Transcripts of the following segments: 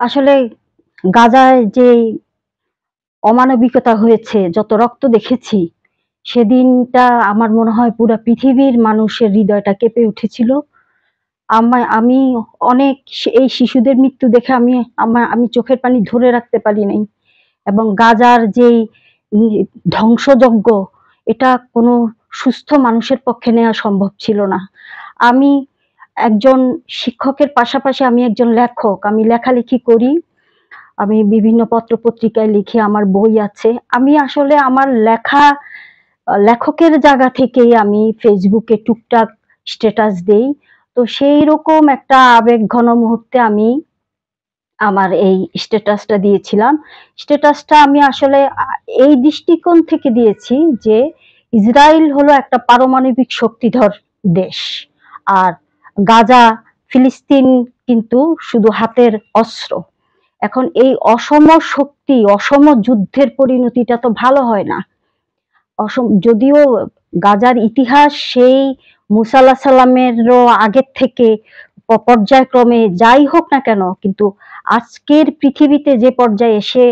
আসলে গাজায় যে অমানবিকতা হয়েছে, যত রক্ত দেখেছি, সেদিনটা আমার মনে হয় পুরা পৃথিবীর মানুষের হৃদয়টা কেঁপে উঠেছিল। আমি অনেক এই শিশুদের মৃত্যু দেখে আমি চোখের পানি ধরে রাখতে পারি নাই। এবং গাজার যেই ধ্বংসযজ্ঞ, এটা কোনো সুস্থ মানুষের পক্ষে নেওয়া সম্ভব ছিল না। আমি একজন শিক্ষকের পাশাপাশি আমি একজন লেখক। আমি লেখালেখি করি। আমি বিভিন্ন পত্র-পত্রিকায় লিখি, আমার বই আছে। আমি আসলে আমার লেখকের জায়গা থেকেই আমি ফেসবুকে টুকটাক স্ট্যাটাস দেই। তো সেইরকম একটা আবেগঘন মুহূর্তে আমি আমার এই স্ট্যাটাসটা দিয়েছিলাম। স্ট্যাটাসটা আমি আসলে এই দৃষ্টিকোণ থেকে দিয়েছি যে ইসরায়েল হলো একটা পারমাণবিক শক্তিধর দেশ। আর গাজা, ফিলিস্তিন কিন্তু শুধু হাতের অস্ত্র। এখন এই অসম শক্তি, অসম যুদ্ধের পরিণতিটা তো ভালো হয় না। যদিও গাজার ইতিহাস সেই মুসা আলাহিস সালামেরও আগের থেকে পর্যায়ক্রমে যাই হোক না কেন, কিন্তু আজকের পৃথিবীতে যে পর্যায়ে এসে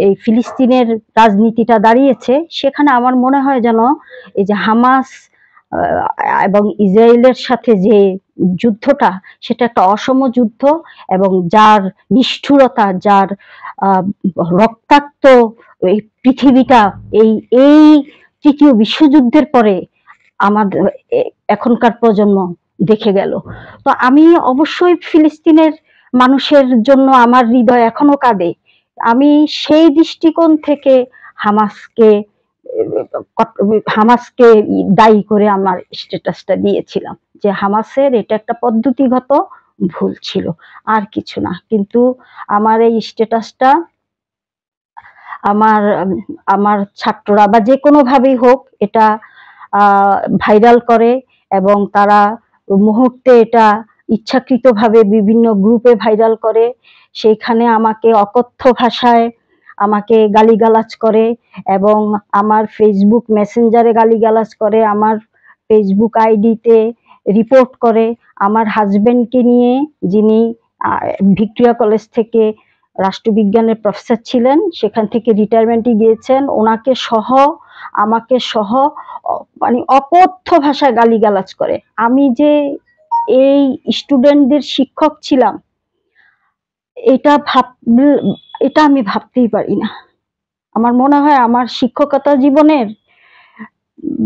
এই ফিলিস্তিনের রাজনীতিটা দাঁড়িয়েছে, সেখানে আমার মনে হয় যেন এই যে হামাস এবং ইসরায়েলের সাথে যে যুদ্ধটা, সেটা একটা অসম যুদ্ধ এবং যার নিষ্ঠুরতা, যার রক্তাক্ত এই পৃথিবীটা এই এই তৃতীয় বিশ্বযুদ্ধের পরে আমাদের এখনকার প্রজন্ম দেখে গেল। তো আমি অবশ্যই ফিলিস্তিনের মানুষের জন্য আমার হৃদয় এখনো কাঁদে। আমি সেই দৃষ্টিকোণ থেকে হামাসকে হামাসকে দায়ী করে আমার স্ট্যাটাসটা দিয়েছিলাম যে হামাসের এটা একটা পদ্ধতিগত ভুল ছিল, আর কিছু না। কিন্তু আমার এই স্ট্যাটাসটা আমার আমার ছাত্ররা বা যে কোনো ভাবেই হোক এটা ভাইরাল করে এবং তারা মুহূর্তে এটা ইচ্ছাকৃতভাবে বিভিন্ন গ্রুপে ভাইরাল করে। সেইখানে আমাকে অকথ্য ভাষায় আমাকে গালিগালাজ করে এবং আমার ফেসবুক মেসেঞ্জারে গালিগালাজ করে, আমার ফেসবুক আইডিতে রিপোর্ট করে। আমার হাজবেন্ডকে নিয়ে, যিনি ভিক্টোরিয়া কলেজ থেকে রাষ্ট্রবিজ্ঞানের প্রফেসর ছিলেন, সেখান থেকে রিটায়ারমেন্টে গিয়েছেন, ওনাকে সহ আমাকে সহ মানে অকথ্য ভাষায় গালিগালাজ করে। আমি যে এই স্টুডেন্টদের শিক্ষক ছিলাম, এটা আমি ভাবতেই পারি না। আমার মনে হয় আমার শিক্ষকতা জীবনের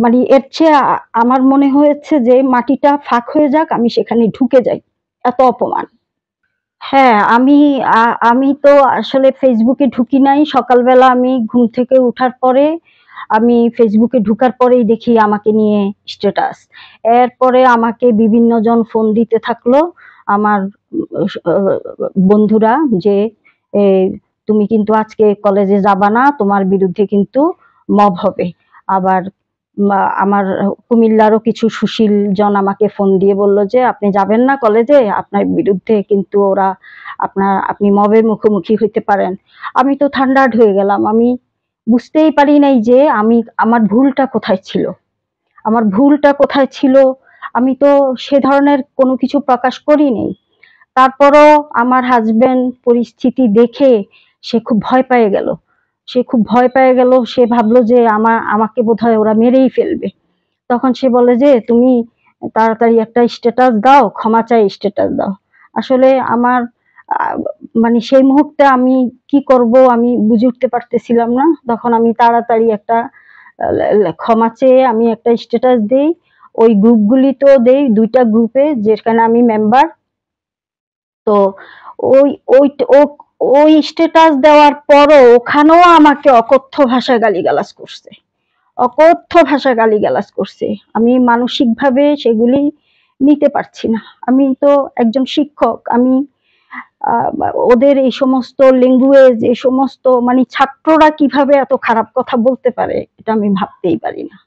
মানে এর চেয়ে আমার মনে হয়েছে যে মাটিটা ফাঁক হয়ে যাক, আমি সেখানে ঢুকে যাই। এত অপমান। হ্যাঁ, আমি তো আসলে ফেসবুকে ঢুকি নাই। সকালবেলা আমি ঘুম থেকে উঠার পরে আমি ফেসবুকে ঢুকার পরেই দেখি আমাকে নিয়ে স্ট্যাটাস। এরপরে আমাকে বিভিন্ন জন ফোন দিতে থাকলো, আমার বন্ধুরা, যে তুমি কিন্তু আজকে কলেজে যাবা না, তোমার বিরুদ্ধে কিন্তু মব হবে। আবার আমার কুমিল্লারও কিছু সুশীল জন আমাকে ফোন দিয়ে বলল যে আপনি যাবেন না কলেজে, আপনার বিরুদ্ধে কিন্তু ওরা আপনি মবের মুখোমুখি হইতে পারেন। আমি তো ঠান্ডাড হয়ে গেলাম। আমি বুঝতেই পারি নাই যে আমার ভুলটা কোথায় ছিল। আমার ভুলটা কোথায় ছিল, আমি তো সে ধরনের কোনো কিছু প্রকাশ করি নাই। তারপরও আমার হাজবেন্ড পরিস্থিতি দেখে সে খুব ভয় পেয়ে গেল। সে ভাবলো যে আমাকে বোধহয় ওরা মেরেই ফেলবে। তখন সে বলে যে তুমি তাড়াতাড়ি একটা স্ট্যাটাস দাও, ক্ষমা চাই স্ট্যাটাস দাও। আসলে আমার মানে সেই মুহূর্তে আমি কি করব আমি বুঝে উঠতে পারতেছিলাম না। তখন আমি তাড়াতাড়ি একটা ক্ষমা চেয়ে আমি একটা স্ট্যাটাস দেই। ওই গ্রুপগুলিতেও দেই, ২টা গ্রুপে যেখানে আমি মেম্বার। তো ওই ওই ওই স্ট্যাটাস দেওয়ার পরও ওখানেও আমাকে অকথ্য ভাষায় গালিগালাজ করছে। অকথ্য ভাষায় গালিগালাজ করছে। আমি মানসিকভাবে সেগুলি নিতে পারছি না। আমি তো একজন শিক্ষক। আমি ওদের এই সমস্ত ল্যাঙ্গুয়েজ, এই সমস্ত মানে ছাত্ররা কিভাবে এত খারাপ কথা বলতে পারে, এটা আমি ভাবতেই পারি না।